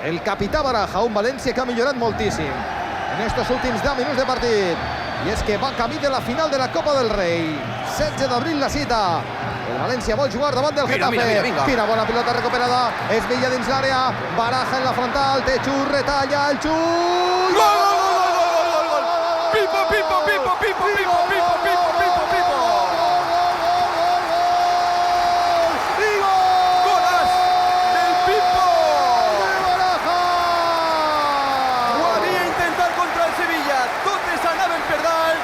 el capità Baraja, un València que ha millorat moltíssim en estos últims 10 minuts de partit. I és que va camí de la final de la Copa del Rei. 16 d'abril la cita. El València vol jugar davant del Getafe. Tira bona pilota recuperada. Es Villa dins l'àrea. Baraja en la frontal. Té xut, retalla el xut. ¡Gol, gol, gol, gol, gol, gol! ¡Pipo, pipo, pipo, pipo, pipo, pipo, pipo, pipo, pipo! ¡Golaç del Pipo! Ho havia intentat contra el Sevilla. Totes anaven per dalt.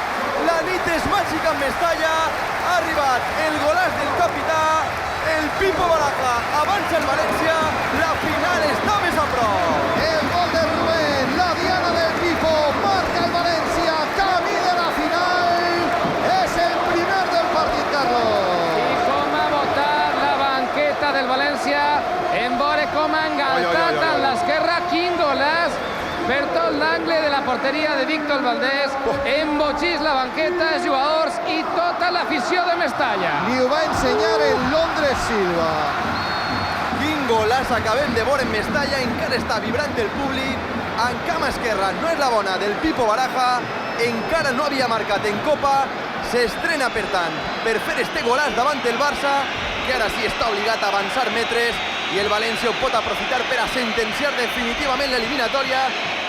La nit és màgica en Mestalla. Ha arribat el golaç del capità, el Pipo Baraja. Avança el València. La final està més a prop. El gol de Rubén, la diana del Pipo, marca el València, camí de la final. És el primer del partit, Carlos. I com ha votat la banqueta del València en veure com ha engaltat en l'esquerra. Quin golaç per tot l'angle de la porteria de Víctor Valdés. Embogís la banqueta, els jugadors i tota l'afició de Mestalla. Li ho va ensenyar el Londres Silva. Quin golaç acabem de veure en Mestalla. Encara està vibrant el públic. En cama esquerra no és la bona del Pipo Baraja. Encara no havia marcat en Copa. S'estrena, per tant, per fer este golaç davant del Barça, que ara sí està obligat a avançar metres, i el València ho pot aprofitar per a sentenciar definitivament l'eliminatòria.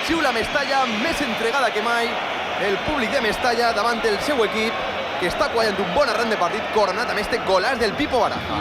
Xiula Mestalla, més entregada que mai. El públic de Mestalla davant del seu equip, que està quallant un bon arran de partit, coronat amb este golaç del Pipo Baraja.